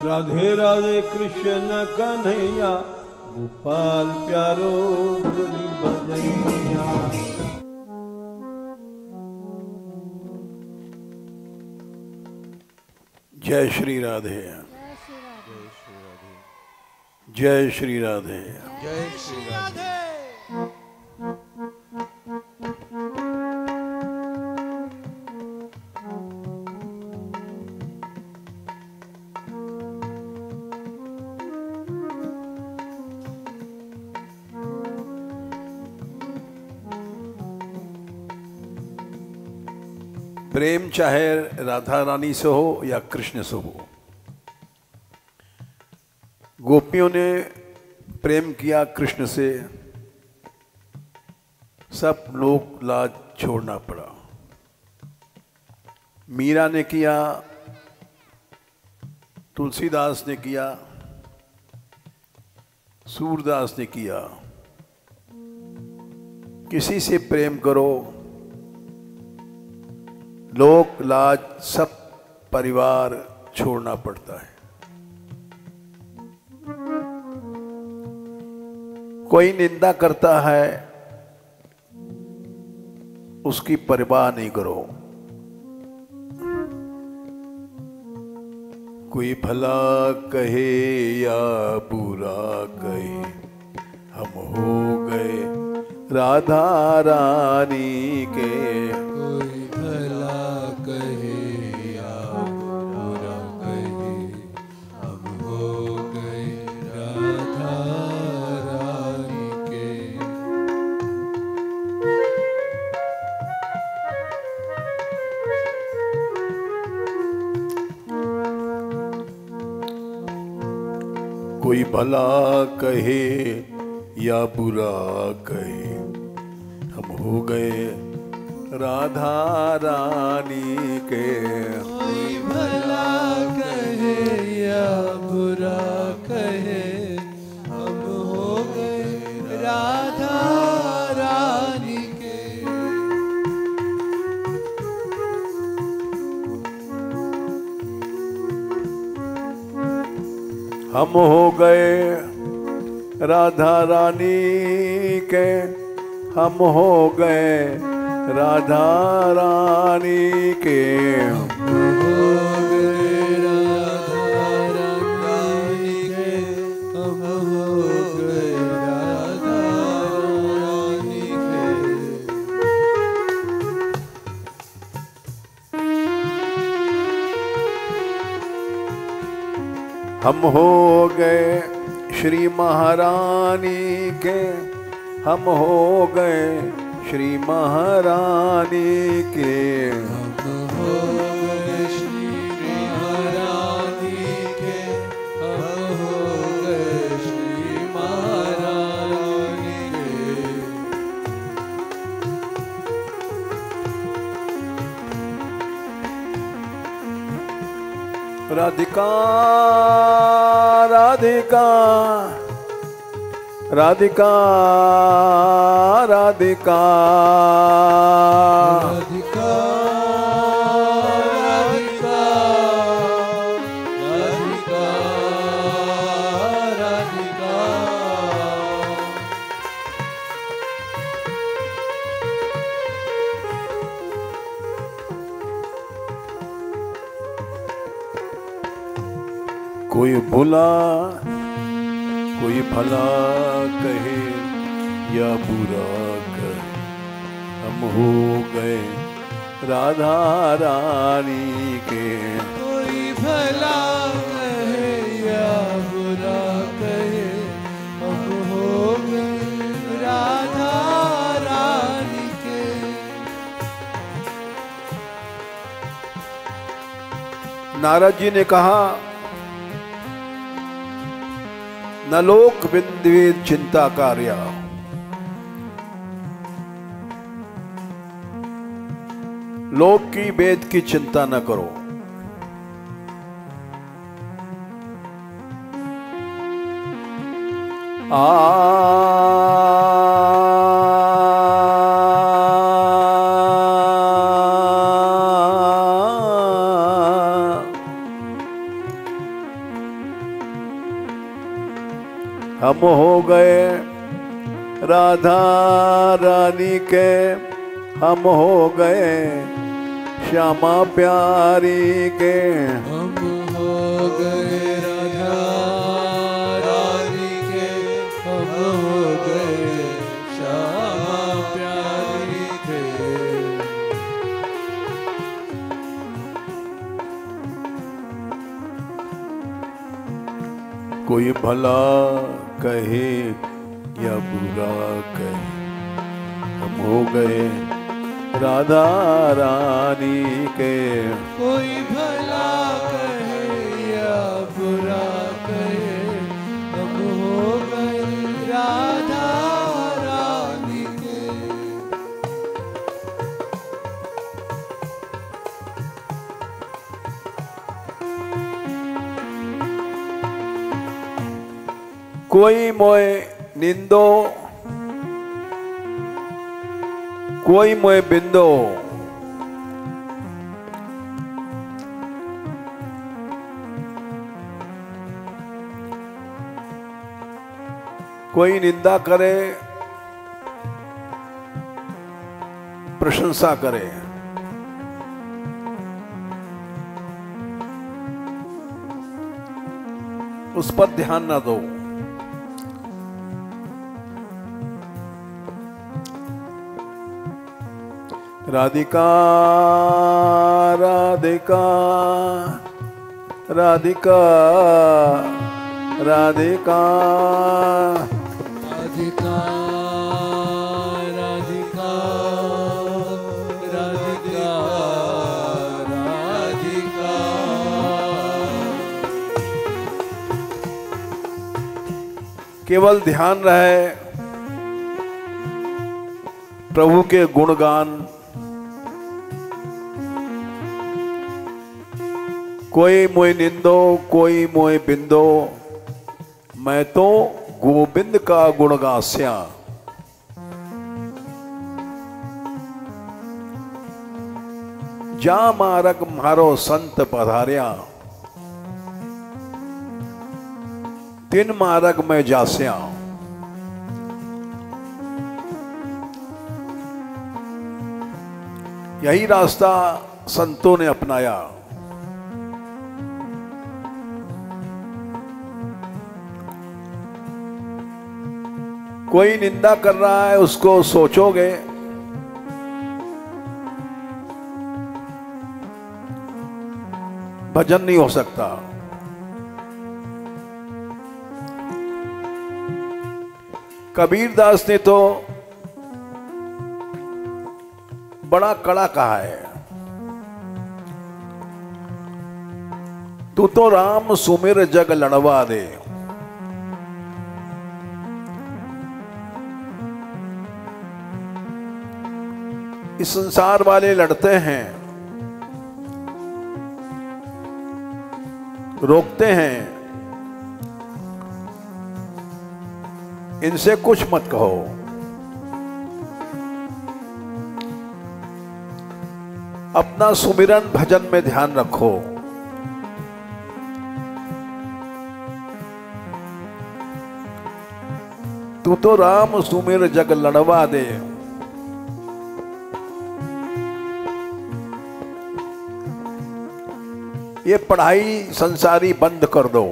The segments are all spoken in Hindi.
राधे राधे कृष्ण कन्हैया गोपाल प्यारो मुरली बजैया। जय श्री राधे, जय श्री राधे, जय श्री राधे। प्रेम चाहे राधा रानी से हो या कृष्ण से हो, गोपियों ने प्रेम किया कृष्ण से, सब लोग लाज छोड़ना पड़ा। मीरा ने किया, तुलसीदास ने किया, सूरदास ने किया। किसी से प्रेम करो, लोक लाज सब परिवार छोड़ना पड़ता है। कोई निंदा करता है, उसकी परवाह नहीं करो। कोई भला कहे या बुरा कहे, हम हो गए राधा रानी के। कोई भला कहे या बुरा कहे, हम हो गए राधा रानी के। कोई भला कहे या बुरा कहे, हम हो गए राधा रानी के। कोई भला कहे या बुरा कहे, हम हो गए राधा रानी के। हम हो गए राधा रानी के, हम हो गए राधा रानी के। हम हो गए राधा रानी के, हम हो गए राधा रानी के। हम हो गए श्री महारानी के, हम हो गए श्री महारानी के। हम हो गए श्री महारानी के, हम हो गए श्री महारानी के। राधिका राधिका राधिका राधिका राधिका राधिका राधिका राधिका। कोई बुला कोई भला कहे या बुरा कहे, हम हो गए राधा रानी के। कोई भला कहे या बुरा कहे, हम हो गए राधा रानी के। नारद जी ने कहा, न लोक बिंदवेद चिंता कार्या। लोक की वेद की चिंता न करो। हम हो गए राधा रानी के, हम हो गए श्यामा प्यारी के। हम हो गए राधा रानी के, हम हो गए श्यामा प्यारी के। कोई भला कहे या बुरा कहे, हम हो गए राधा रानी के। कोई भला कहे या बुरा कहे, हम हो गए राधा रानी के। कोई मोए निंदो, कोई मोए बिंदो, कोई निंदा करे प्रशंसा करे, उस पर ध्यान ना दो। राधिका राधिका राधिका राधिका राधिका राधिका राधिका राधिका। केवल ध्यान रहे प्रभु के गुणगान। कोई मोए निंदो, कोई मोए बिंदो, मैं तो गोविंद का गुण गास्या। जा मारग मारो संत पधार्या, तिन मारग में जास्या। यही रास्ता संतों ने अपनाया। कोई निंदा कर रहा है, उसको सोचोगे भजन नहीं हो सकता। कबीर दास ने तो बड़ा कड़ा कहा है, तू तो राम सुमिर जग लड़वा दे। इस संसार वाले लड़ते हैं, रोकते हैं, इनसे कुछ मत कहो। अपना सुमिरन भजन में ध्यान रखो। तू तो राम सुमिर जग लड़वा दे। ये पढ़ाई संसारी बंद कर दो।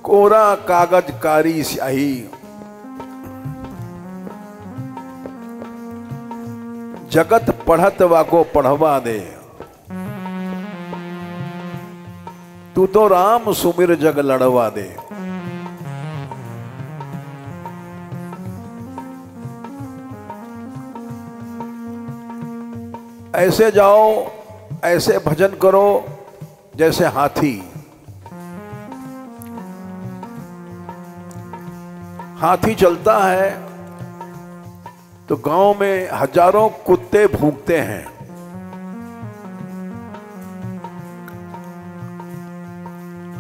कोरा कागज कारी स्याही, जगत पढ़त वाको पढ़वा दे। तू तो राम सुमिर जग लड़वा दे। ऐसे जाओ, ऐसे भजन करो जैसे हाथी। हाथी चलता है तो गांव में हजारों कुत्ते भूखते हैं।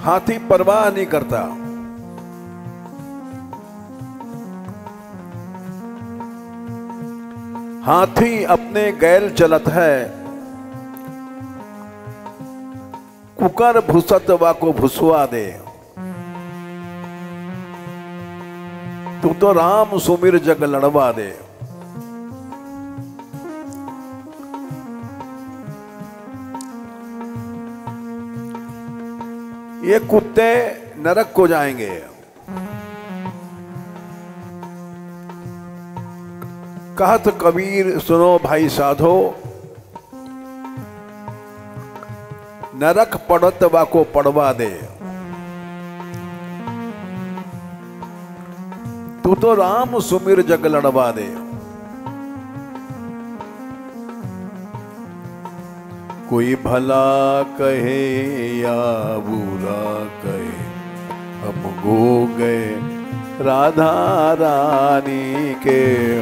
हाथी परवाह नहीं करता। हाथी अपने गैल चलत है, कुकर भूसत वाको भुसवा दे। तू तो राम सुमिर जग लड़वा दे। ये कुत्ते नरक को जाएंगे। कहत कबीर सुनो भाई साधो, नरक पड़त वाको पड़वा दे। तू तो राम सुमिर जग लड़वा दे। कोई भला कहे या बुरा कहे, हम गो गए राधा रानी के।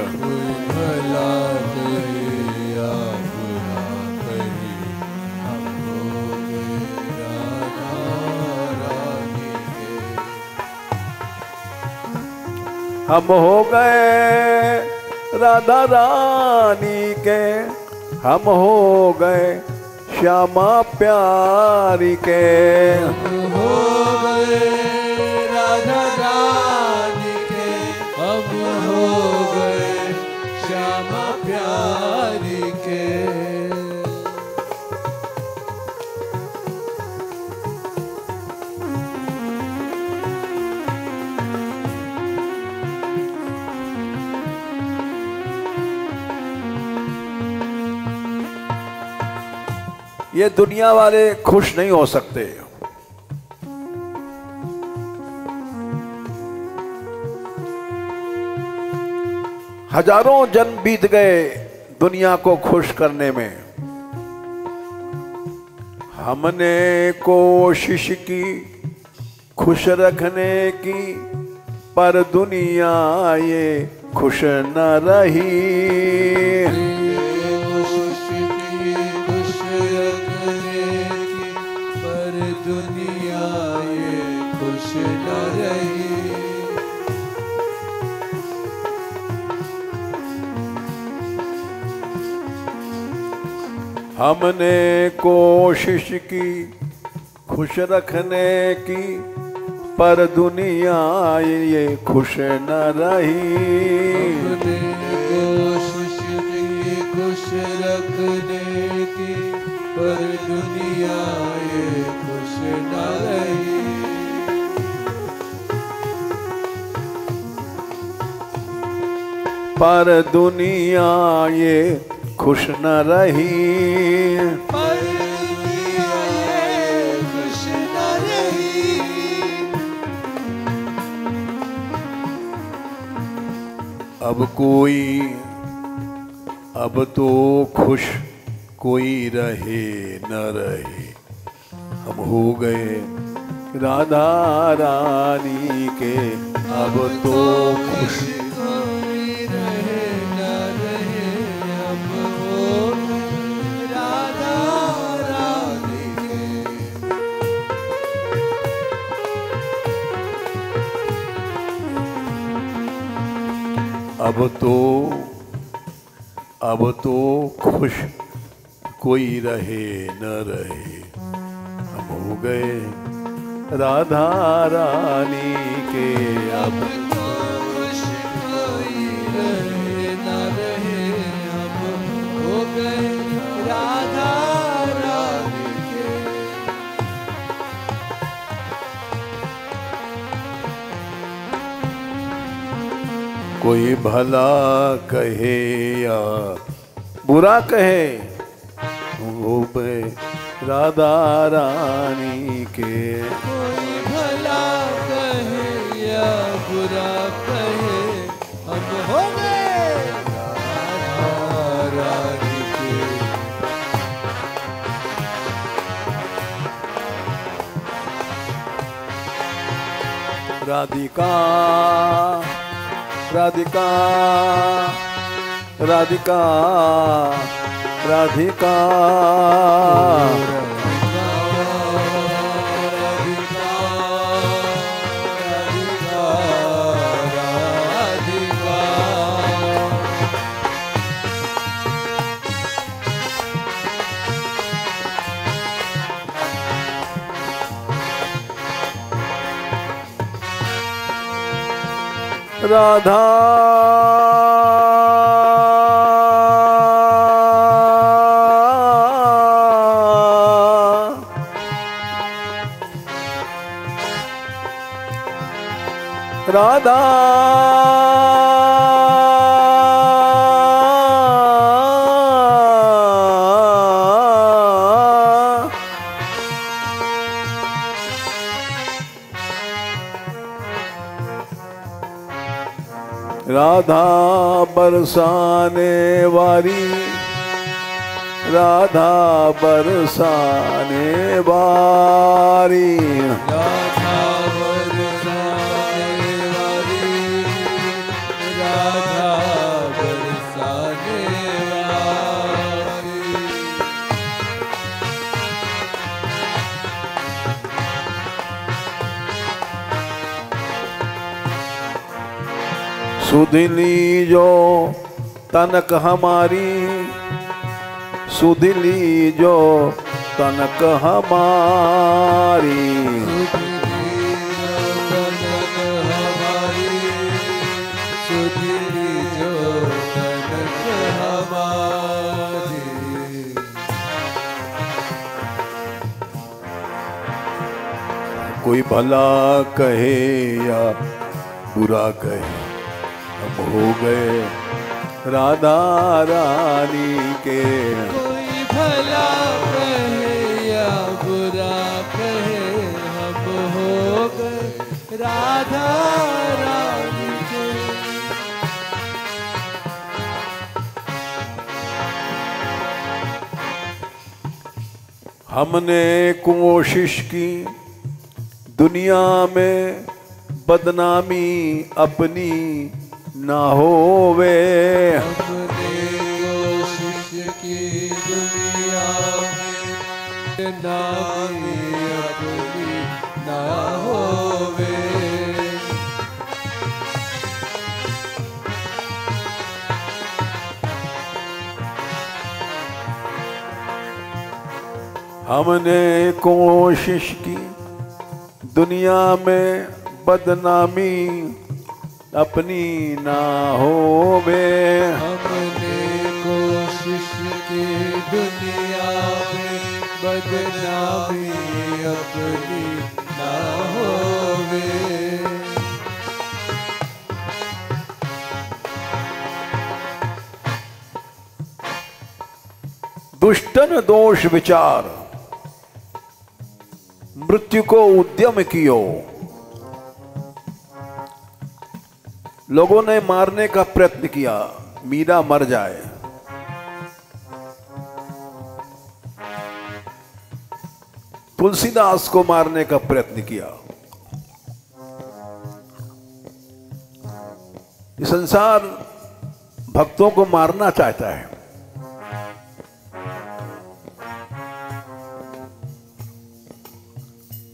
कोई भला कहे या बुरा कहे, हम हो गए राधा रानी के। हम हो गए राधा रानी के, हम हो गए श्यामा प्यारी के। हम हो गए राधा रानी के, हम हो गए श्यामा प्यारी के। ये दुनिया वाले खुश नहीं हो सकते। हजारों जन्म बीत गए दुनिया को खुश करने में। हमने कोशिश की खुश रखने की, पर दुनिया ये खुश न रही। दुनिया ये खुश न रही। हमने कोशिश की खुश रखने की, पर दुनिया ये खुश न रही। हमने कोशिश की खुश रखने की, पर दुनिया ये खुश न रही। पर दुनिया ये खुश न रही। पर दुनिया ये खुश न रही। अब तो खुश कोई रहे न रहे, हम हो गए राधा रानी के। अब तो खुश कोई रहे न रहे, हम हो राधा रानी के। अब तो खुश कोई रहे न रहे, हम हो गए राधा रानी के। अब तो खुश कोई रहे न रहे, हम हो गए राधा रानी के। कोई भला कहे या बुरा कहे, वो बे राधा रानी के। कोई भला कहे या बुरा कहे, हम हो गए राधा रानी के। राधिका राधिका राधिका राधिका राधा राधा राधा बरसाने वाली राधा बरसाने वाली राधा बरसाने वाली राधा बरसाने वाली सुधिली जो तनक हमारी सुधिली जो तनक हमारी सुधिली जो तनक हमारी कोई भला कहे या बुरा कहे हम हो गए राधा रानी के कोई भला कहे या बुरा कहे हम हो गए राधा रानी के हमने कोशिश की दुनिया में बदनामी अपनी ना होवे हमने कोशिश की दुनिया में नामी अपनी ना होवे हमने कोशिश की दुनिया में बदनामी अपनी ना होवे हमने कोशिश की दुनिया में बदनामी अपनी ना होवे दुष्टन दोष विचार मृत्यु को उद्यम कियो लोगों ने मारने का प्रयत्न किया मीरा मर जाए तुलसीदास को मारने का प्रयत्न किया ये संसार भक्तों को मारना चाहता है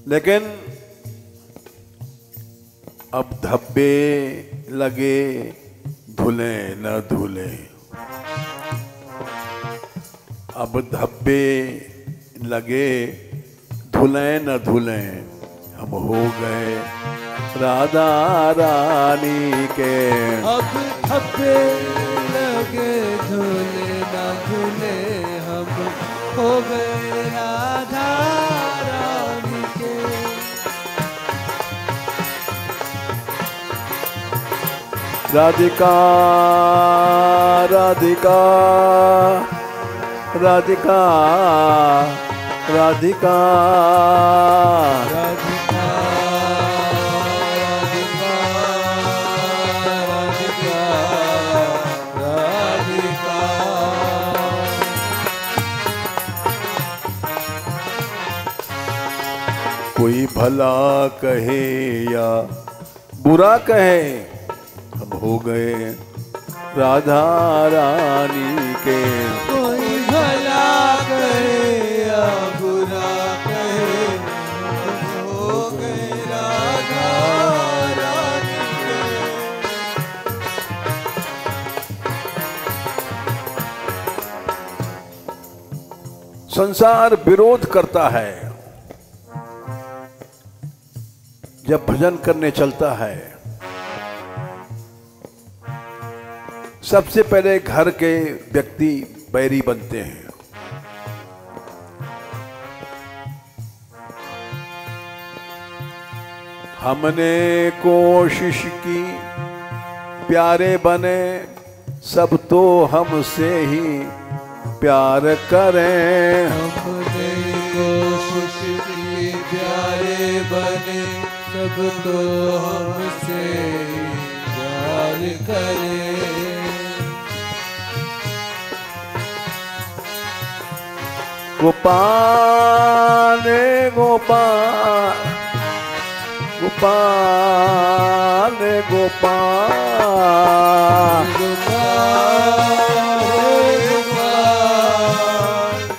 लेकिन अब धब्बे लगे धुले न धुले अब धब्बे लगे धुले न धुले हम हो गए राधा रानी के अब धब्बे लगे धुले ना धुले हम हो गए राधा रानी के राधिका राधिका राधिका राधिका राधिका राधिका राधिका राधिका कोई भला कहे या बुरा कहे हम हो गए राधा रानी के कोई भला कहे या बुरा कहे हम हो गए राधा रानी के संसार विरोध करता है जब भजन करने चलता है सबसे पहले घर के व्यक्ति बैरी बनते हैं। हमने कोशिश की प्यारे बने, सब तो हमसे ही प्यार करें। हमने कोशिश की प्यारे बने, सब तो हमसे प्यार करें। गोपाल गोपाल गोपाल गोपाल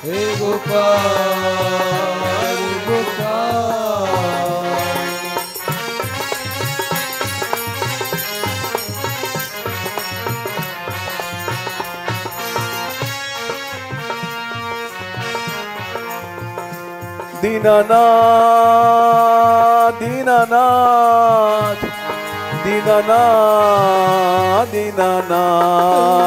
हे गोपाल गोपाल। दीनानाथ दीनानाथ दीनानाथ दीनानाथ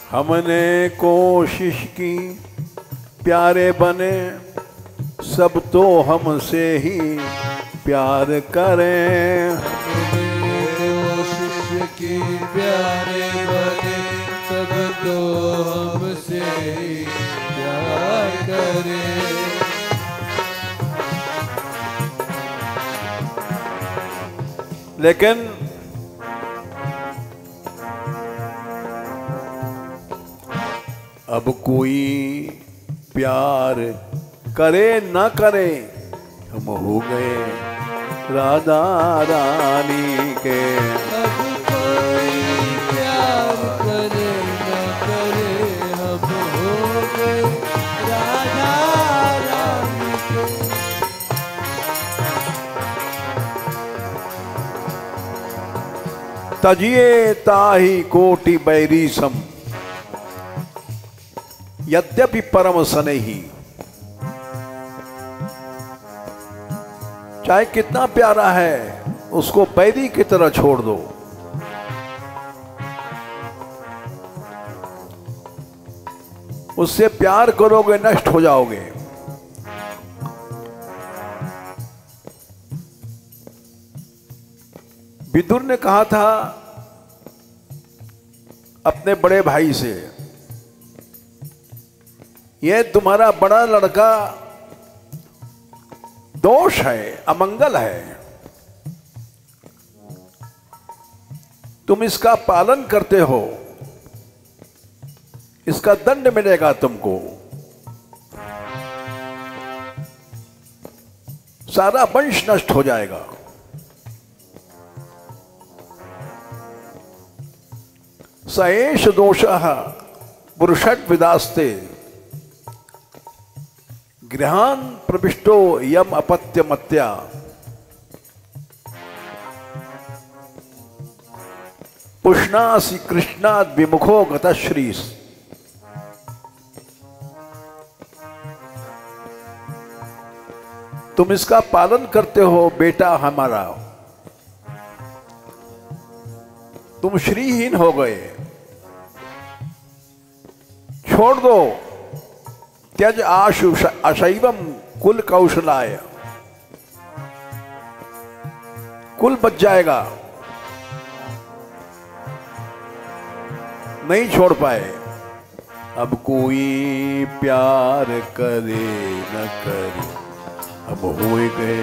हमने कोशिश की प्यारे बने, सब तो हमसे ही प्यार करें। कोशिश की प्यारे बने, सब तो हमसे ही प्यार करें। लेकिन अब कोई प्यार करे न करे, हम हो गए राधा रानी के। अब कोई प्यार करे न करे, हम हो गए राधा रानी के। तजिए ताही कोटि बैरी सम, यद्यपि परम सनेही। चाहे कितना प्यारा है, उसको बैरी की तरह छोड़ दो। उससे प्यार करोगे नष्ट हो जाओगे। विदुर ने कहा था अपने बड़े भाई से, यह तुम्हारा बड़ा लड़का दोष है, अमंगल है, तुम इसका पालन करते हो, इसका दंड मिलेगा तुमको। सारा वंश नष्ट हो जाएगा। सएष दोषः पुरुषट विदास्ते, गृहान प्रविष्टो यम अपत्यमत्या। पुष्णासि कृष्णाद विमुखो गतश्रीस। तुम इसका पालन करते हो बेटा हमारा, तुम श्रीहीन हो गए, छोड़ दो। त्यज आशु अशैवम कुल कौशलाय, कुल बच जाएगा। नहीं छोड़ पाए। अब कोई प्यार करे न करे, अब हो गए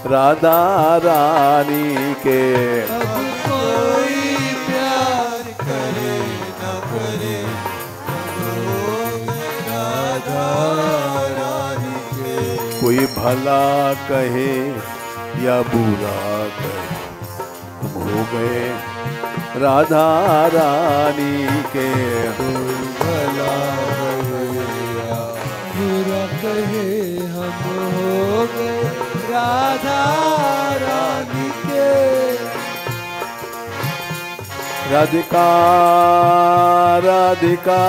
राधा रानी के। अब कोई प्यार करे न करे, राधा रानी के। कोई भला कहे या बुरा कहे, हम हो गए राधा रानी के कोई भला भैया बुरा कहे हम हो गए राधा रानी के। राधिका राधिका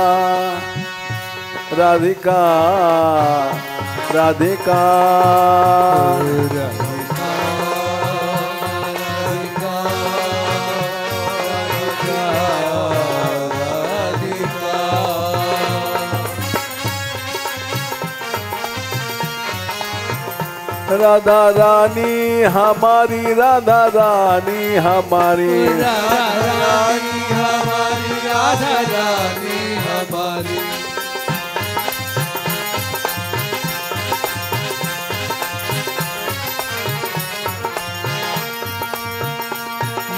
राधिका राधिका राधा रानी हमारी, राधा रानी हमारी, राधा रानी हमारी, राधा रानी हमारी।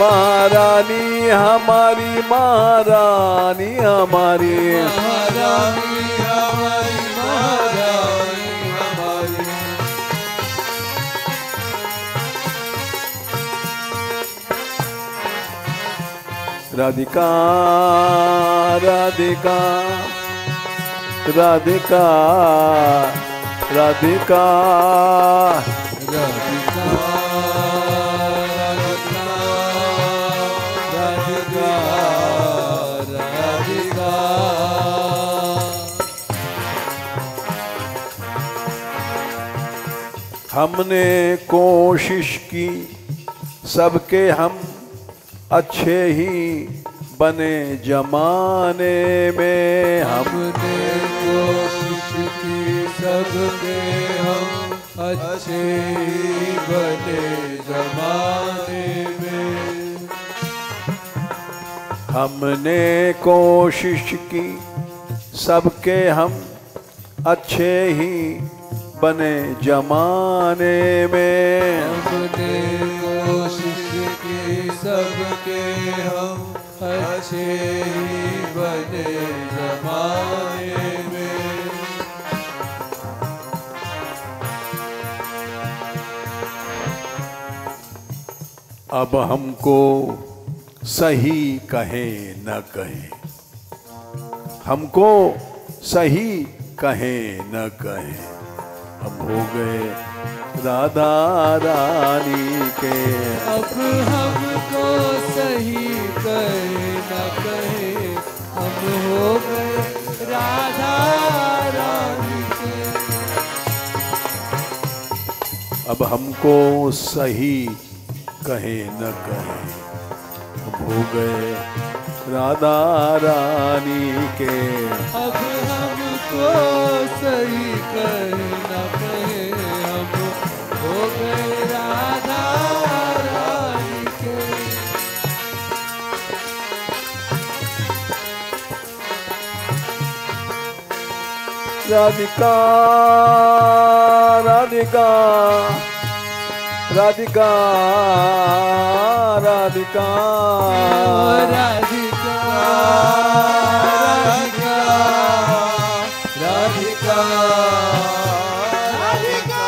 महारानी हमारी, महारानी हमारी, महारानी हमारी, महारानी हमारी। राधिका राधिका राधिका राधिका राधिका राधिका राधिका। हमने कोशिश की सबके हम अच्छे ही बने जमाने में, हमने कोशिश की सबके हम अच्छे ही बने जमाने में। हमने कोशिश की सबके हम अच्छे ही बने जमाने में। हमने कोशिश की सबके हम अच्छे ही बने जमाने में। अब हमको सही कहें न कहें, हमको सही कहें न कहें, हम हो गए राधा रानी के। अब हमको सही कहे न कहे, हम हो गए राधा रानी के। अब हमको सही कहे न कहे, हम हो गए राधा रानी के। अब हमको सही कहे न कहे, हम हो गए राधा रानी के। राधिका राधिका राधिका राधिका राधिका राधिका राधिका राधिका।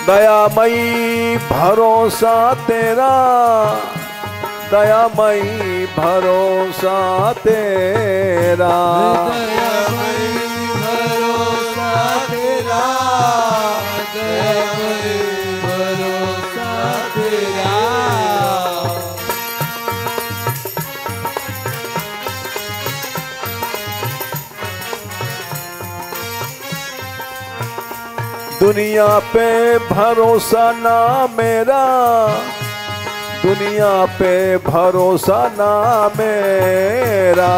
दयामयी भरोसा तेरा, दयामयी भरोसा तेरा, दयामयी भरोसा तेरा, दयामयी भरोसा तेरा। दुनिया पे भरोसा ना मेरा, दुनिया पे भरोसा ना मेरा,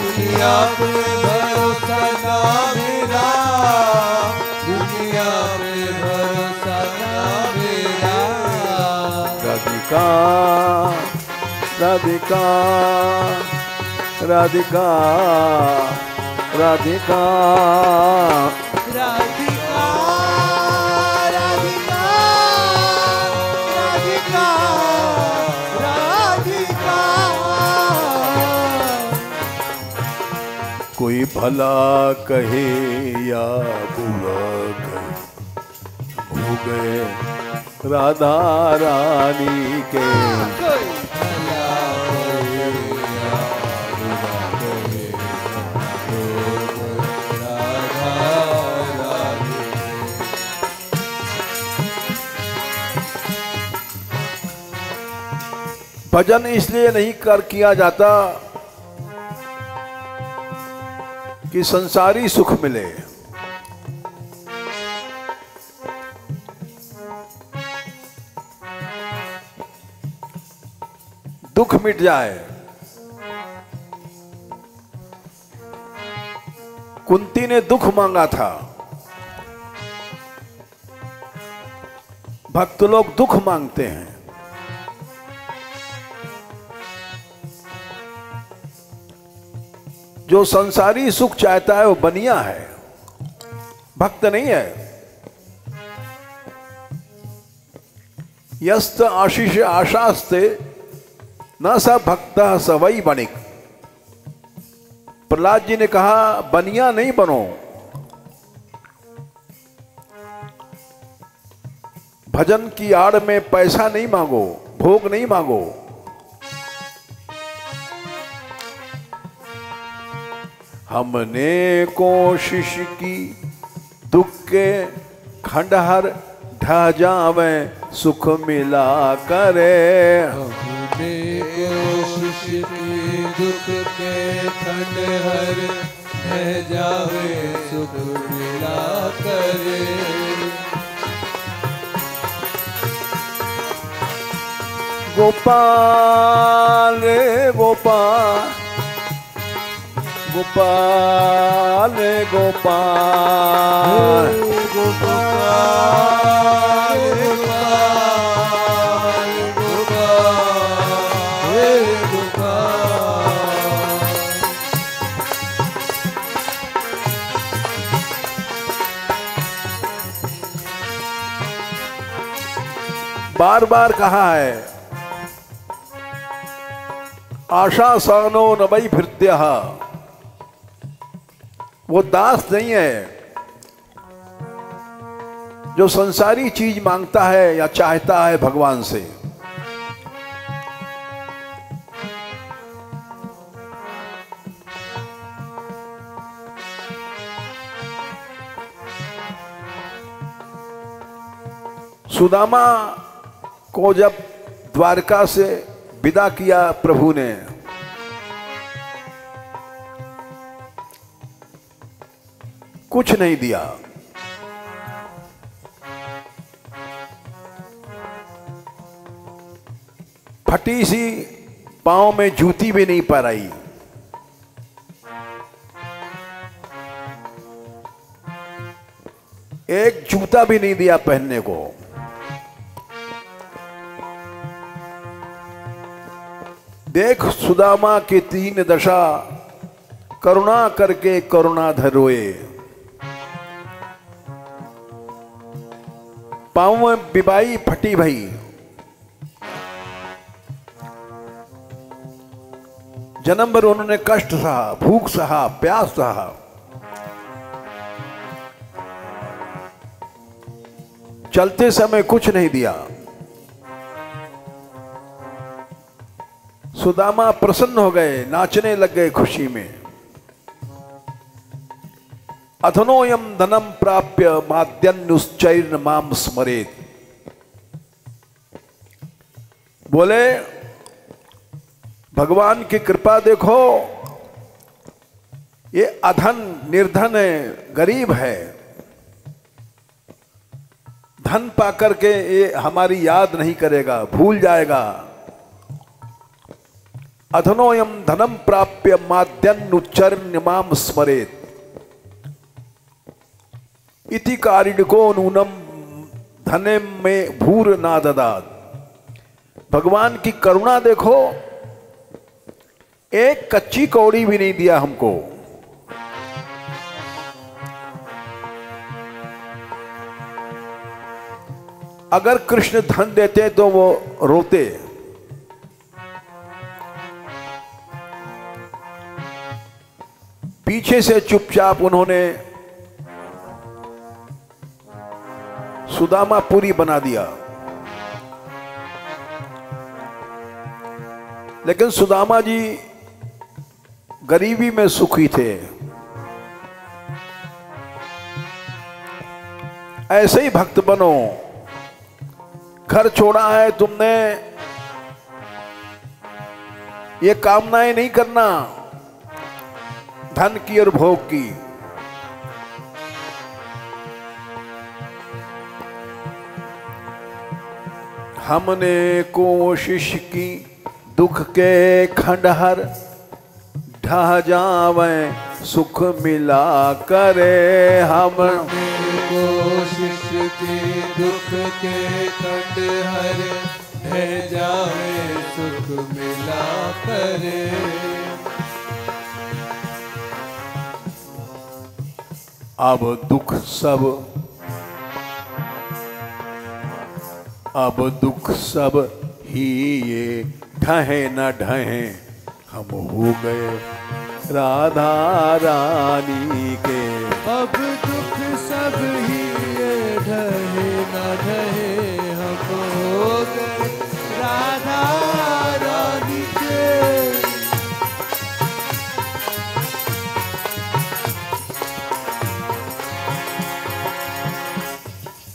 दुनिया पे भरोसा ना मेरा, दुनिया पे भरोसा ना मेरा। राधिका राधिका राधिका राधिका राधिका राधिका राधिका राधिका। कोई भला कहे या बुरा कहे, हो गए राधा रानी के। भजन इसलिए नहीं किया जाता कि संसारी सुख मिले, दुख मिट जाए। कुंती ने दुख मांगा था, भक्त लोग दुख मांगते हैं। जो संसारी सुख चाहता है वो बनिया है, भक्त नहीं है। यस्त आशीष आशास्ते न स भक्त सवई बणिक। प्रहलाद जी ने कहा बनिया नहीं बनो, भजन की आड़ में पैसा नहीं मांगो, भोग नहीं मांगो। हमने कोशिश की दुख के खंडहर ढह जावे सुख मिला करे। हमने कोशिश की दुख के खंडहर ढह जावे सुख मिला करे। गोपाल रे गोपाल, गोपाल गोपाल, गोपाल गोपाल गोपाल। बार बार कहा है आशा सानो नवई भृत्य। वो दास नहीं है जो संसारी चीज मांगता है या चाहता है भगवान से। सुदामा को जब द्वारका से विदा किया प्रभु ने, कुछ नहीं दिया। फटी सी पांव में जूती भी नहीं पहनाई। एक जूता भी नहीं दिया पहनने को। देख सुदामा की तीन दशा, करुणा करके करुणाधर रोए। पांव में बिबाई फटी भई, जन्म भर उन्होंने कष्ट सहा, भूख सहा, प्यास सहा। चलते समय कुछ नहीं दिया। सुदामा प्रसन्न हो गए, नाचने लग गए खुशी में। अधनोयम धनम प्राप्य माद्यन्नुश्चैर्न माम स्मरेत। बोले भगवान की कृपा देखो, ये अधन निर्धन है, गरीब है, धन पाकर के ये हमारी याद नहीं करेगा, भूल जाएगा। अधनोयम धनम प्राप्य माद्यन्नुच्चैर्न माम स्मरेत इति कारिणको नूनम धने में भूर ना ददात। भगवान की करुणा देखो, एक कच्ची कौड़ी भी नहीं दिया हमको। अगर कृष्ण धन देते तो वो रोते। पीछे से चुपचाप उन्होंने सुदामा पूरी बना दिया। लेकिन सुदामा जी गरीबी में सुखी थे। ऐसे ही भक्त बनो। घर छोड़ा है तुमने, ये कामनाएं नहीं करना धन की और भोग की। हमने कोशिश की दुख के खंडहर, ढह जावे सुख मिला करे। हमने कोशिश की दुख के खंडहर, ढह जावे सुख मिला करे। अब दुख सब ही ये ढहे न ढहे, हम हो गए राधा रानी के। अब दुख सब ही ये ढहे न ढहे, हम हो गए राधा रानी के।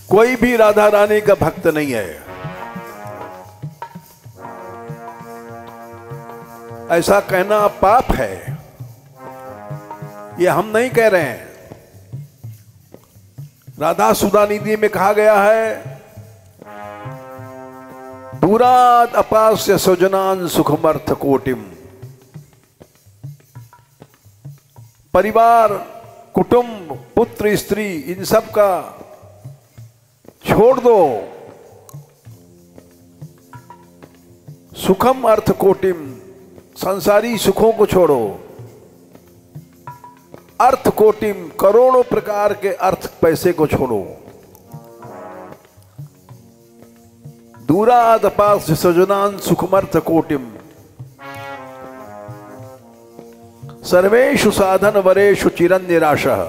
कोई भी राधा रानी का भक्त नहीं है। ऐसा कहना पाप है, ये हम नहीं कह रहे हैं। राधा सुधानिधि में कहा गया है, दूरात अपास्य सुजनान सुखमर्थ कोटिम। परिवार, कुटुंब, पुत्र, स्त्री, इन सब का छोड़ दो। सुखम अर्थ कोटिम, संसारी सुखों को छोड़ो। अर्थ कोटिम, करोड़ों प्रकार के अर्थ पैसे को छोड़ो। दूराद पास सजनान सुखमर्थ कोटिम, सर्वेषु साधन वरेषु चिरं निराशः।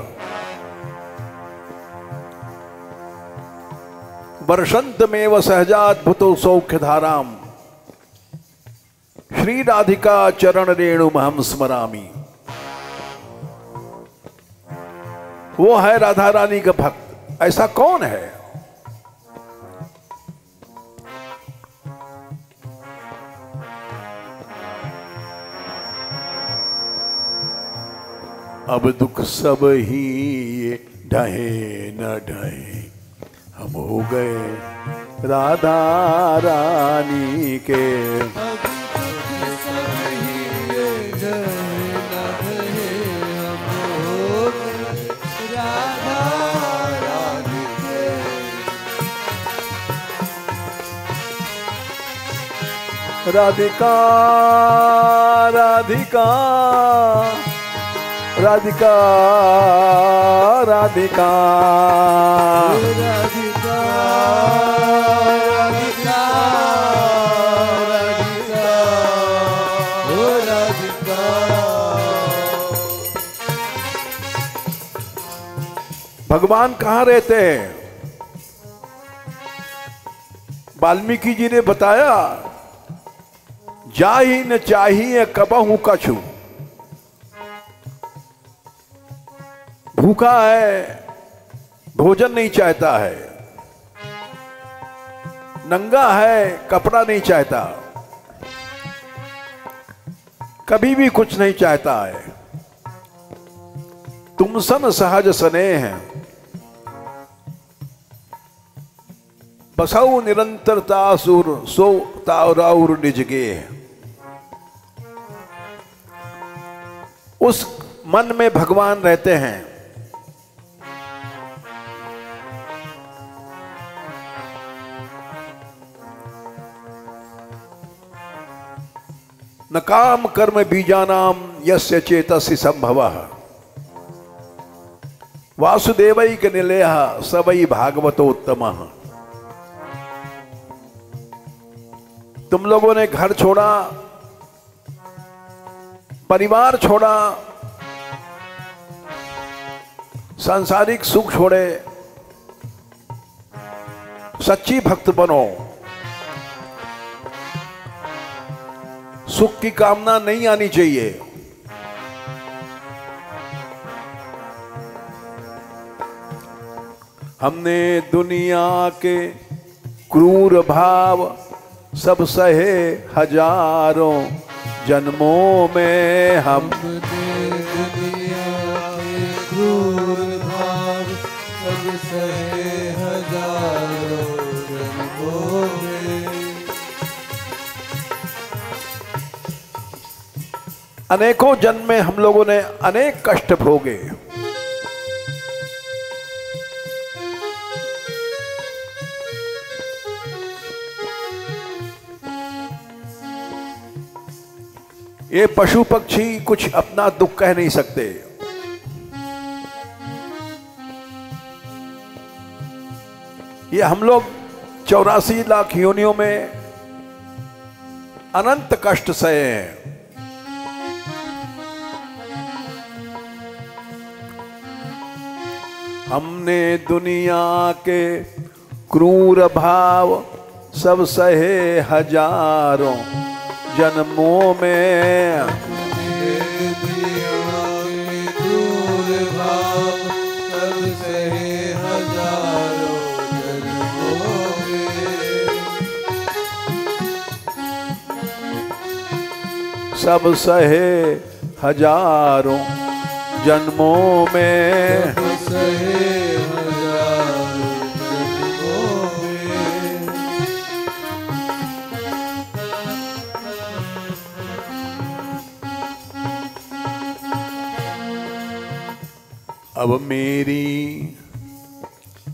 वर्षंतमेव सहजाद्भुतो सौख्य धाराम, श्री राधिका चरण रेणु महम स्मरामी। वो है राधा रानी का भक्त। ऐसा कौन है? अब दुख सब ही ढहे न ढहे, हम हो गए राधा रानी के। राधिका राधिका राधिका राधिका राधिका राधिका राधिका ओ राधिका। भगवान कहाँ रहते हैं? वाल्मीकि जी ने बताया, जाहि न चाहिए कबहू कछु। भूखा है, भोजन नहीं चाहता है। नंगा है, कपड़ा नहीं चाहता। कभी भी कुछ नहीं चाहता है। तुम सन सहज स्नेह है, बसऊ निरंतरता सुर सो ताउर निजगे। उस मन में भगवान रहते हैं। न काम कर्म बीजानाम यस्य चेतसि संभवः, वासुदेवैक निलयः सवै भागवतोत्तमः। तुम लोगों ने घर छोड़ा, परिवार छोड़ा, सांसारिक सुख छोड़े, सच्ची भक्त बनो। सुख की कामना नहीं आनी चाहिए। हमने दुनिया के क्रूर भाव सब सहे हजारों जन्मों में। हमने दुनिया के क्रूर भाव सब सहे हजारों जन्मों में। अनेकों जन्म में हम लोगों ने अनेक कष्ट भोगे। ये पशु पक्षी कुछ अपना दुख कह नहीं सकते। ये हम लोग 84 लाख योनियों में अनंत कष्ट सहे हैं। हमने दुनिया के क्रूर भाव सब सहे हजारों जन्मों में। दुनिया के क्रूर भाव सब सहे हजारों जन्मों में। सब सहे हजारों जन्मों में। सब सहे हजारों जन्मों में।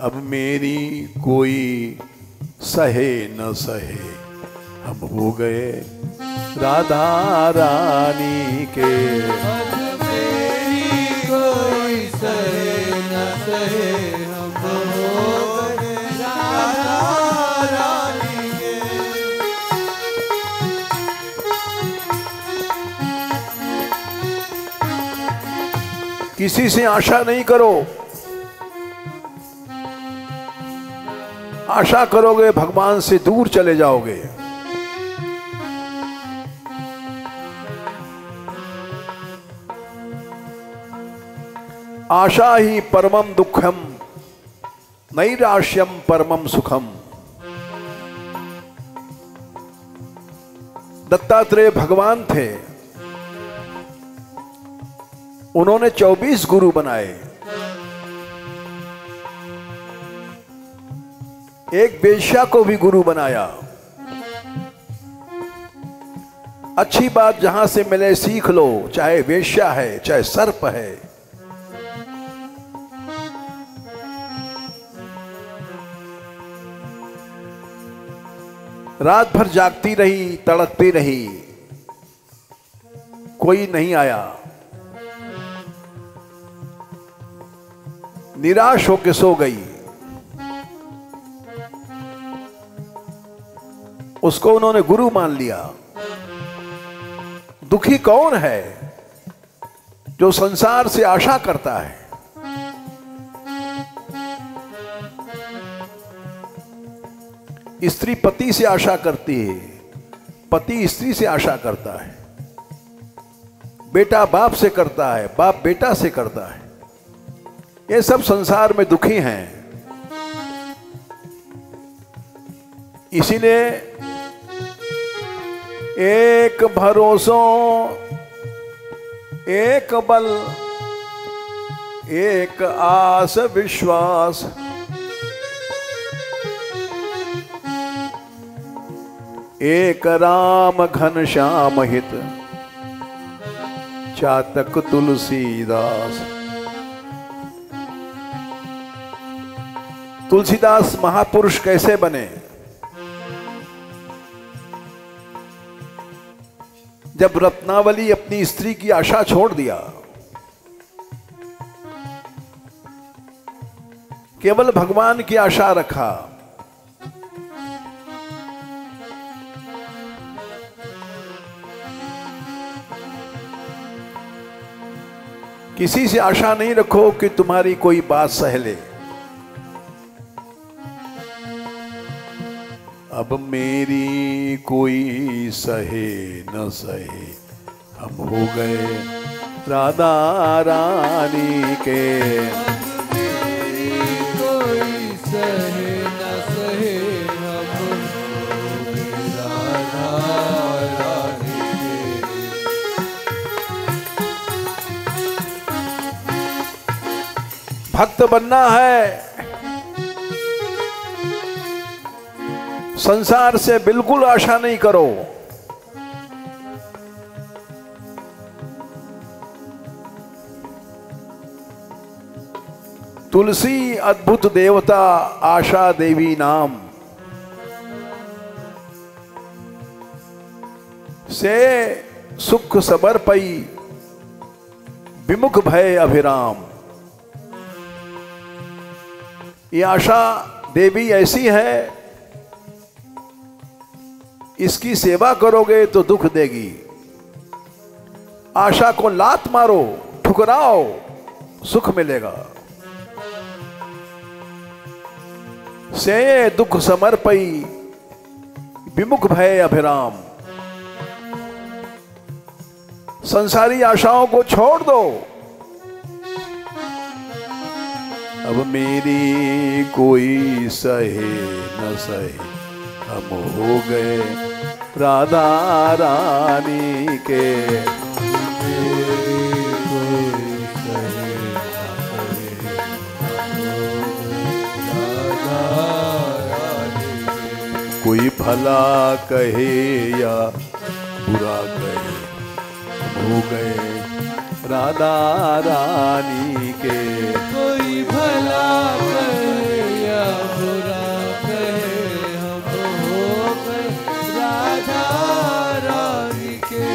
अब मेरी कोई सहे न सहे। हम हो गए राधा रानी के। अब मेरी कोई सहे न सहे। हम हो गए राधा रानी के। किसी से आशा नहीं करो। आशा करोगे भगवान से दूर चले जाओगे। आशा ही परमम दुखम नैराश्यम परमम सुखम। दत्तात्रेय भगवान थे। उन्होंने 24 गुरु बनाए। एक वेश्या को भी गुरु बनाया। अच्छी बात जहां से मिले सीख लो, चाहे वेश्या है चाहे सर्प है। रात भर जागती रही, तड़कती रही, कोई नहीं आया। निराश होकर सो गई। उसको उन्होंने गुरु मान लिया। दुखी कौन है? जो संसार से आशा करता है। स्त्री पति से आशा करती है, पति स्त्री से आशा करता है, बेटा बाप से करता है, बाप बेटा से करता है। ये सब संसार में दुखी हैं। इसीलिए एक भरोसों एक बल एक आस विश्वास। एक राम घन श्याम हित चातक तुलसीदास। तुलसीदास महापुरुष कैसे बने? जब रत्नावली अपनी स्त्री की आशा छोड़ दिया, केवल भगवान की आशा रखा, किसी से आशा नहीं रखो कि तुम्हारी कोई बात सह ले। अब मेरी कोई सहे न सहे, हम हो गए राधा रानी के। कोई सहे न सहे, हम राधा रानी के। भक्त बनना है, संसार से बिल्कुल आशा नहीं करो। तुलसी अद्भुत देवता आशा देवी नाम, से सुख सबर पई विमुख भय अभिराम। ये आशा देवी ऐसी है, इसकी सेवा करोगे तो दुख देगी। आशा को लात मारो, ठुकराओ, सुख मिलेगा। से दुख समर्पई विमुख भय अभिराम। संसारी आशाओं को छोड़ दो। अब मेरी कोई सहे न सहे, हम हो गए राधा रानी के। कोई भला कहे या बुरा कहे, हम हो गए राधा रानी के। कोई भला कहे या बुरा कहे, हम हो गए राधा रानी के।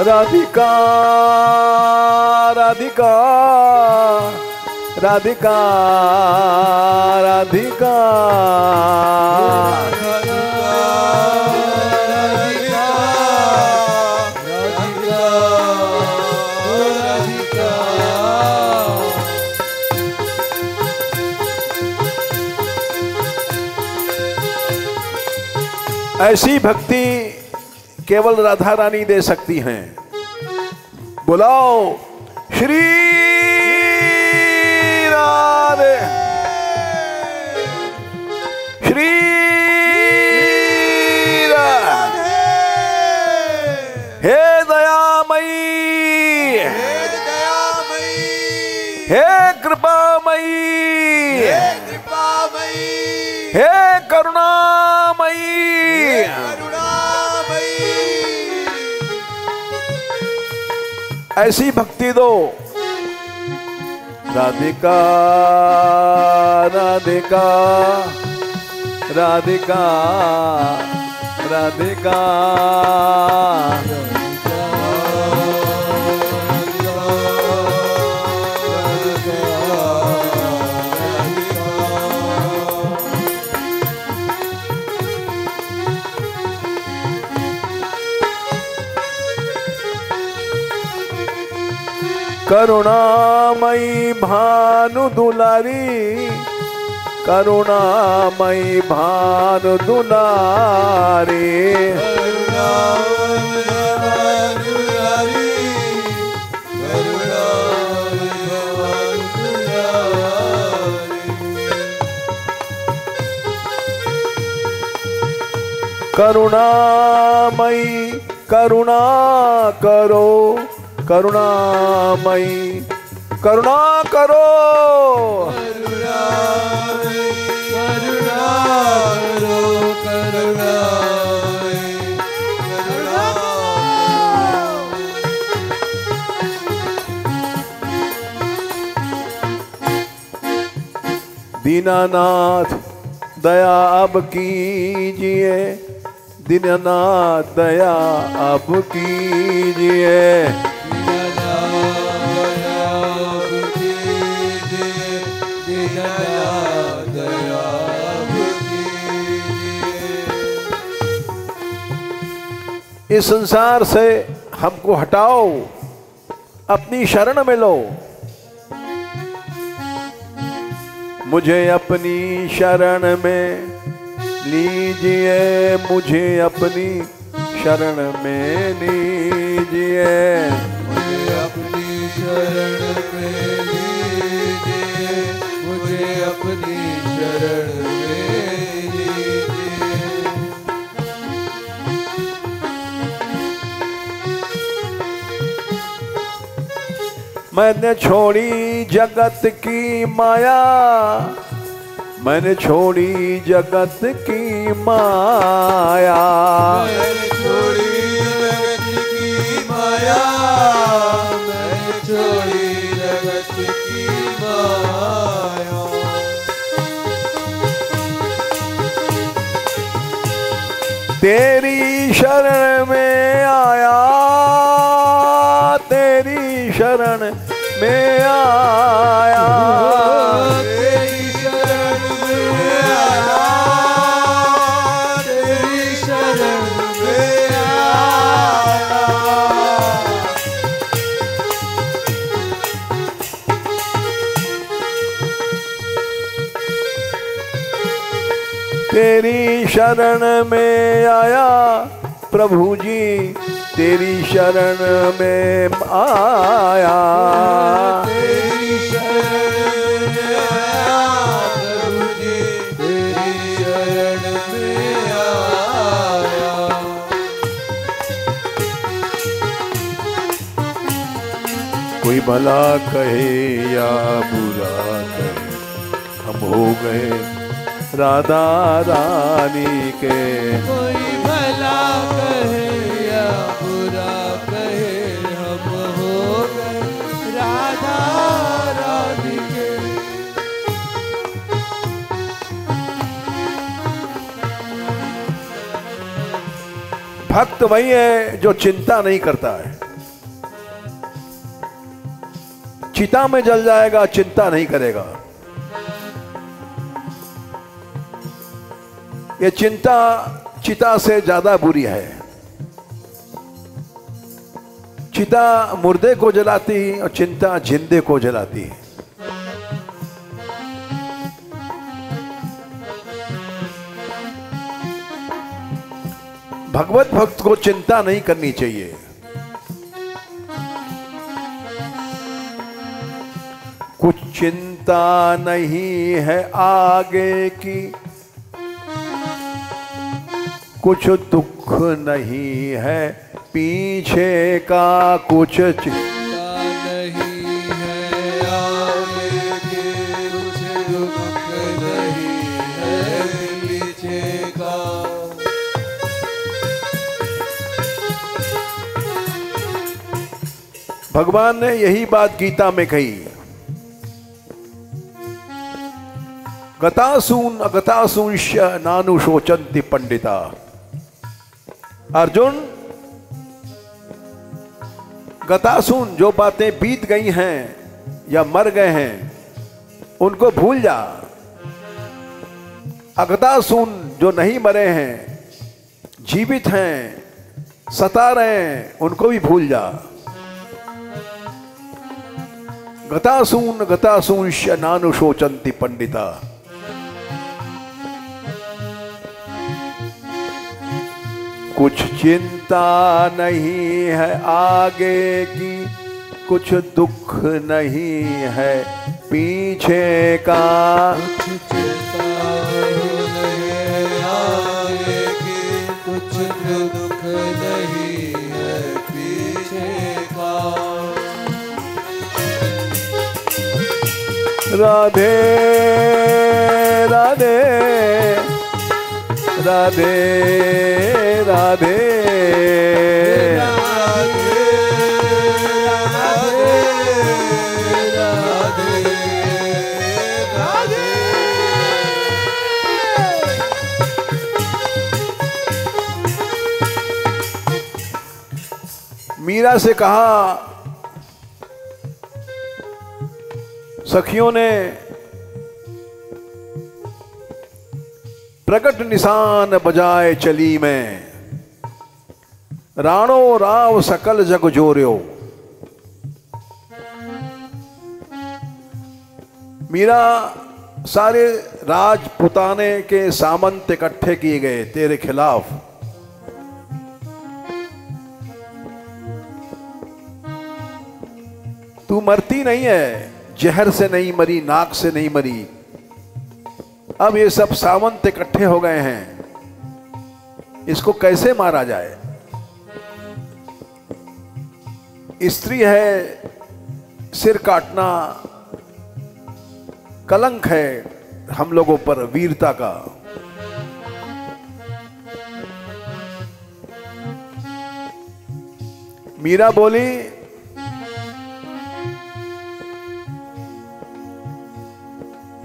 राधिका राधिका राधिका राधिका ऐसी भक्ति केवल राधा रानी दे सकती हैं। बुलाओ श्री राधे, श्री राधे। हे दयामयी, हे कृपामयी, हे करुणामयी। ऐसी भक्ति दो। राधिका राधिका राधिका राधिका करुणामयी भानु दुलारी, करुणामयी भानु दुलारी। करुणामयी करुणा करो, करुणामयी करुणा करो। दीनानाथ दया अब कीजिए, दीनानाथ दया अब कीजिए। इस संसार से हमको हटाओ, अपनी शरण में लो। मुझे अपनी शरण में लीजिए, मुझे अपनी शरण में लीजिए, मुझे अपनी शरण में लीजिए, मुझे अपनी शरण में लीजिए। मैंने छोड़ी जगत की माया, मैंने छोड़ी जगत की माया, मैंने छोड़ी जगत की माया, मैंने छोड़ी जगत की माया। तेरी शरण में आया, तेरी शरण में आया, तेरी शरण में आया, तेरी शरण में आया। तेरी शरण में आया प्रभु जी, तेरी शरण में आया, तेरी शरण में आया प्रभु जी, तेरी शरण में आया। कोई भला कहे या बुरा कहे, हम हो गए राधा रानी के। कोई भला कहे या बुरा कहे, हम हो गए राधा रानी के। भक्त वही है जो चिंता नहीं करता है, चिता में जल जाएगा, चिंता नहीं करेगा। ये चिंता चिता से ज्यादा बुरी है। चिता मुर्दे को जलाती और चिंता जिंदे को जलाती है। भगवत भक्त को चिंता नहीं करनी चाहिए। कुछ चिंता नहीं है आगे की, कुछ दुख नहीं है पीछे का, कुछ चिंता नहीं है आगे की, कुछ दुख नहीं है पीछे का। भगवान ने यही बात गीता में कही। गतासून अगतासूंश्य नानुशोचन्ति पंडिता। अर्जुन, गतासून जो बातें बीत गई हैं या मर गए हैं उनको भूल जा। अगतासून जो नहीं मरे हैं, जीवित हैं, सता रहे हैं, उनको भी भूल जा। गतासून गतासूंश्य नानुशोचन्ति पंडिता। कुछ चिंता नहीं है आगे की, कुछ दुख नहीं है पीछे का। कुछ चिंता नहीं है आगे की, कुछ दुख नहीं है पीछे का। राधे राधे राधे राधे मीरा से कहा, सखियों ने प्रकट निशान बजाए चली में। राणो राव सकल जग जोर्यो। मीरा, सारे राजपुताने के सामंत इकट्ठे किए गए तेरे खिलाफ। तू मरती नहीं है, जहर से नहीं मरी, नाक से नहीं मरी। अब ये सब सामंत इकट्ठे हो गए हैं, इसको कैसे मारा जाए? स्त्री है, सिर काटना कलंक है हम लोगों पर वीरता का। मीरा बोली,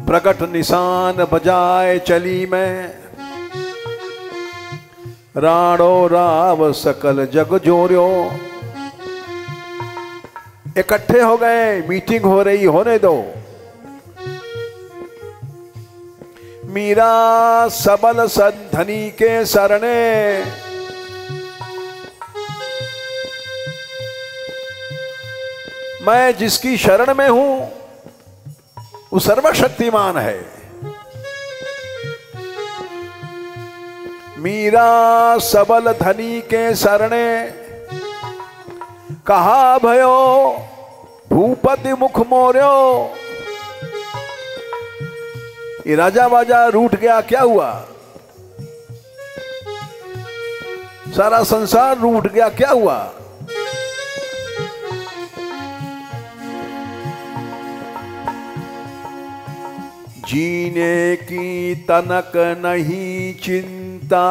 प्रकट निशान बजाए चली मैं, राणो राव सकल जग जोर्यो। इकट्ठे हो गए, मीटिंग हो रही, होने दो। मीरा सबल सद्धनी के सरणे, मैं जिसकी शरण में हूं वो सर्वशक्तिमान है। मीरा सबल धनी के सरणे, कहा भयो भूपति मुख मोर्यो। ये राजा बाजा रूठ गया, क्या हुआ? सारा संसार रूठ गया, क्या हुआ? जीने की तनक नहीं चिंता,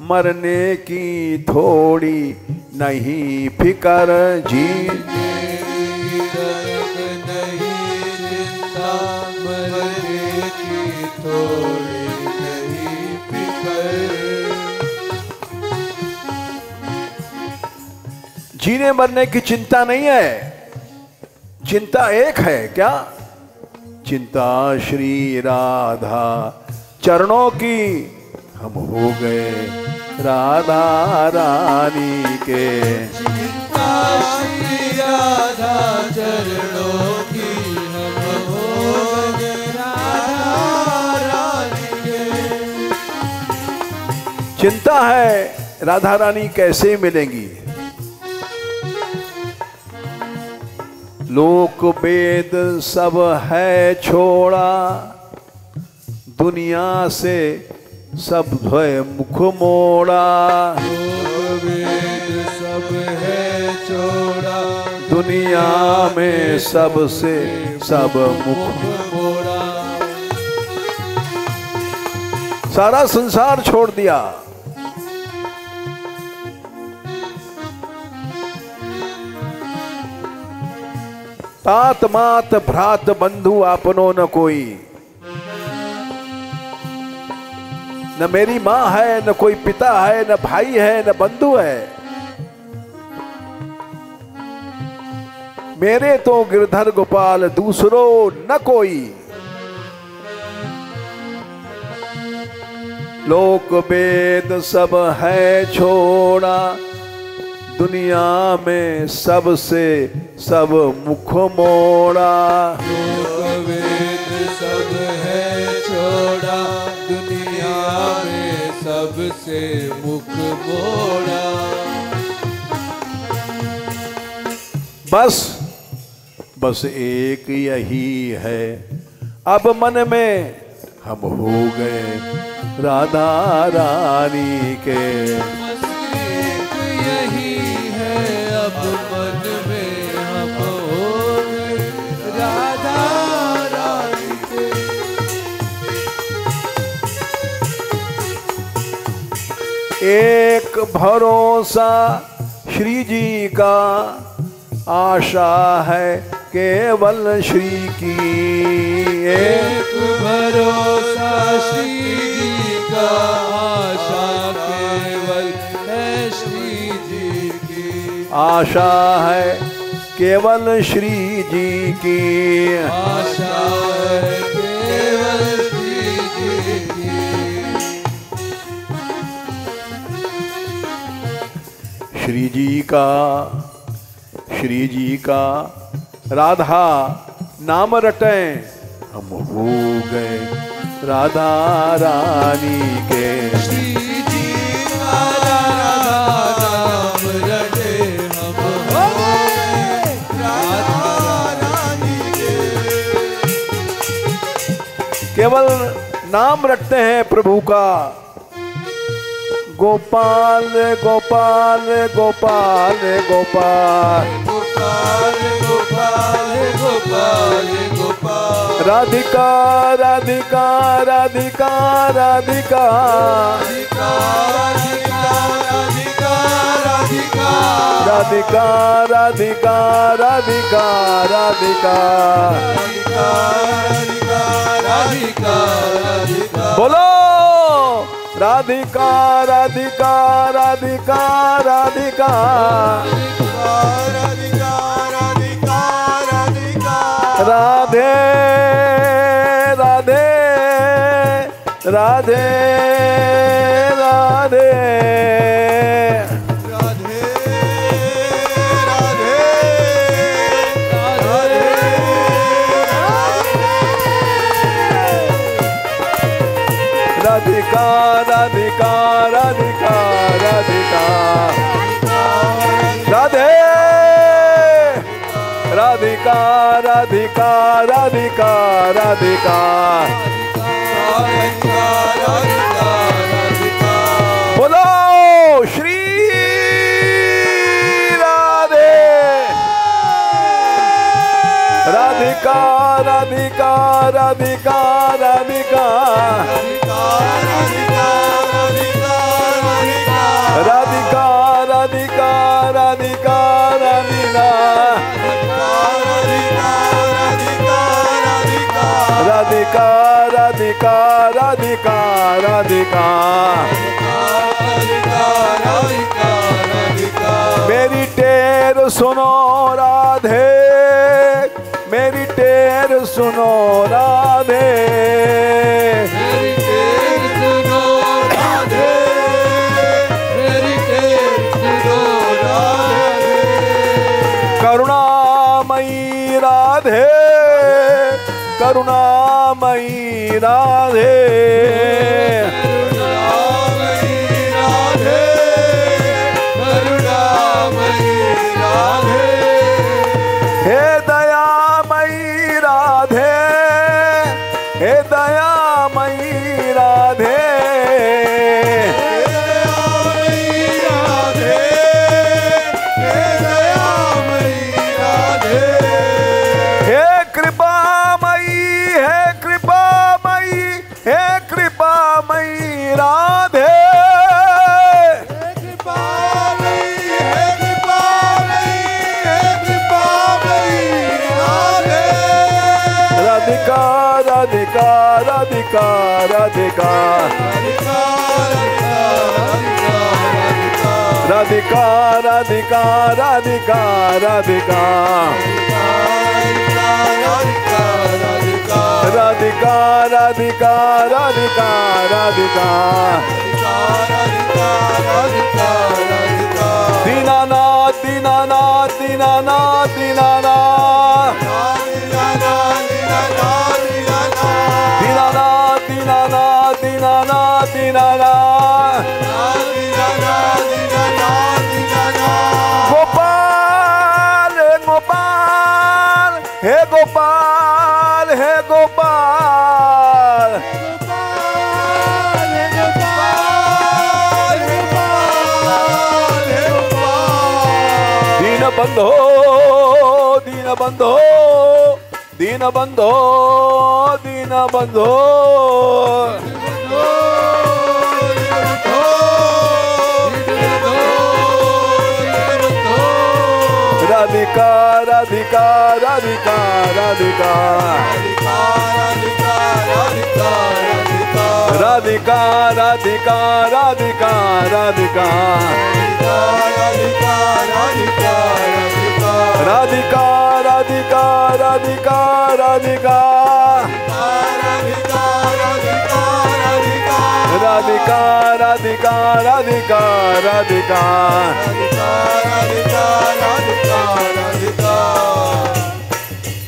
मरने की थोड़ी नहीं फिकर। जीने की तनक नहीं चिंता, मरने की थोड़ी नहीं फिकर। जीने मरने की चिंता नहीं है, चिंता एक है, क्या? चिंता श्री राधा चरणों की, हम हो गए राधा रानी के। चिंता श्री राधा चरणों की, हम हो गए राधा रानी के। चिंता है राधा रानी कैसे मिलेंगी? लोक वेद सब है छोड़ा, दुनिया से सब है मुख मोड़ा। लोक वेद सब है छोड़ा, दुनिया में सबसे सब मुख मोड़ा। सारा संसार छोड़ दिया। तात मात भ्रात बंधु आपनो न कोई, न मेरी मां है, न कोई पिता है, न भाई है, न बंधु है। मेरे तो गिरधर गोपाल, दूसरो न कोई। लोक वेद सब है छोड़ा, दुनिया में सबसे सब मुख मोड़ा। लोक वेद सब है छोड़ा, दुनिया में सबसे मुख मोड़ा। बस एक यही है, अब मन में हम हो गए राधा रानी के। बस एक यही है, अब मन में हम हो गए राधा रानी के। एक भरोसा श्री जी का, आशा है केवल श्री की। एक भरोसा श्री जी का, आशा केवल है श्री जी की। आशा है केवल श्री जी की। आशा है केवल श्री जी की। श्री जी का राधा नाम रटें हम हो गए राधा रानी के। श्री जी का राधा नाम रटे हम हो गए राधा रानी के। केवल नाम रटते हैं प्रभु का। गोपाल गोपाल गोपाल गोपाल गोपाल गोपाल गोपाल गोपाल। राधिका राधिका राधिका राधिका राधिका राधिका राधिका राधिका राधिका राधिका राधिका राधिका राधिका राधिका राधिका। बोलो राधिका राधिका राधिका राधिका राधिका राधिका राधिका। राधे राधे राधे राधे राधे राधे राधे। राधिका राधिका राधिका राधिका राधे राधिका राधिका राधिका राधिका। बोलो श्री राधे। राधिका राधिका राधिका राधिका राधिका राधिका राधिका राधिका राधिका राधिका राधिका राधिका। मेरी टेर सुनो राधे मेरी टेर सुनो राधे। मेरी टेर सुनो राधे मेरी टेर सुनो राधे। करुणामयी राधे करुणामयी राधे करुणामयी राधे करुणामयी राधे। हे दयामयी राधे हे दयामयी राधे हे कृपामयी हे कृपामयी राधे। राधिका राधिका राधिका राधिका राधिका राधिका राधिका राधिका राधिका राधिका राधिका राधिका। दीनानाथ दीनानाथ दीनानाथ दीनानाथ दीनानाथ दीनानाथ दीनानाथ दीनानाथ। गोपाल गोपाल हे गोपाल हे गोपाल दीन बंधो दीन बंधो दीन बंधो दीन बंधो। राधिका राधिका राधिका राधिका राधिका राधिका राधिका राधिका राधिका राधिका राधिका राधिका राधिका राधिका राधिका राधिका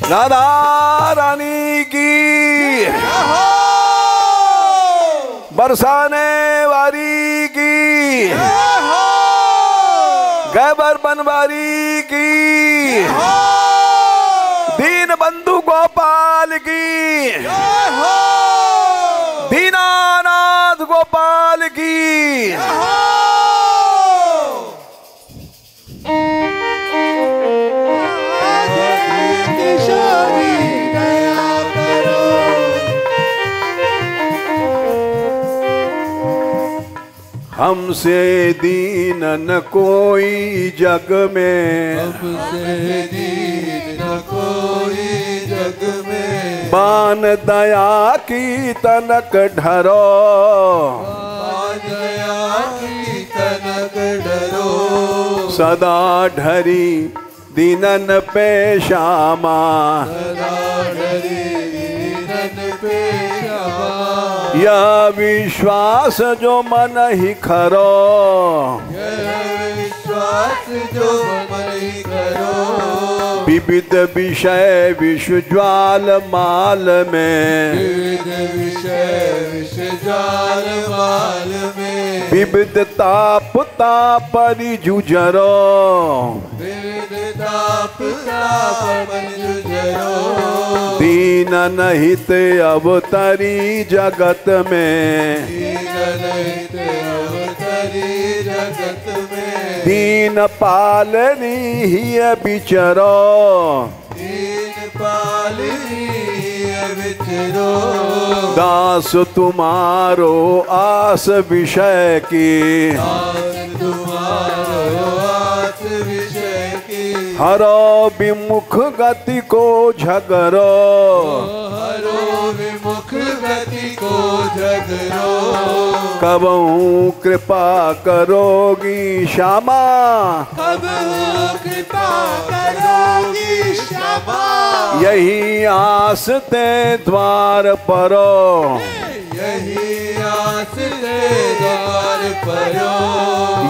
राधा रानी की, बरसाने वाली की, गैबर बनवारी की, दीन बंधु गोपाल की, दीनानाथ गोपाल की। हमसे दीन न कोई जग में, हमसे दीन न कोई जग में, बान दया की तनक ढरो, दया की तनक डरो, सदा ढरी दीनन पे श्यामा, सदा डरी दीनन पे श्यामा, यह विश्वास जो मन ही खरो, यह विश्वास जो मन ही करो, विविध विषय विश्व ज्वाल माल में, विविध विषय विषय जाल माल में, विविध ताप तापरि जुझरो, विविध ताप तापन जुझरो, दीन नहित अवतरी जगत में, दीन रहित अवतरी जगत में, दीन पालनी ही बिचरो, दीन पालनी विचरो, दास तुम्हारो आस विषय की, दास तुम्हारो आस विषय की, हरो विमुख गति को झगरो, हरो विमुख गति को झगरो, कबहू कृपा करोगी श्यामा, कब कृपा करोगी श्यामा, यही आस ते द्वार परो, यही आस ते द्वार परो,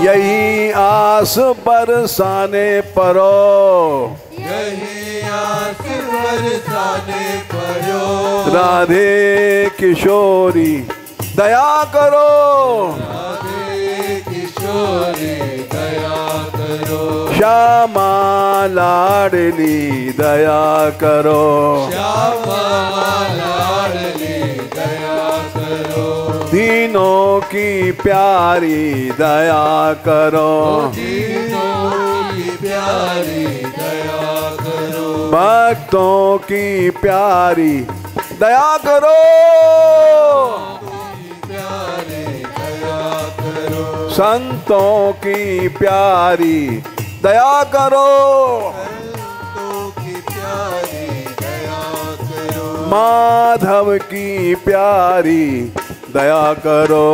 यही आस बरसाने परो, यही आस बरसाने परो, राधे किशोरी दया करो, राधे किशोरी दया करो, श्यामा लाडली दया करो, श्यामा लाडली दया करो, दीनों की प्यारी दया करो, दीनों की प्यारी दया करो, भक्तों की प्यारी दया करो, प्यारी दया करो, संतों की प्यारी दया करो, संतों की प्यारी दया करो, माधव की प्यारी दया करो।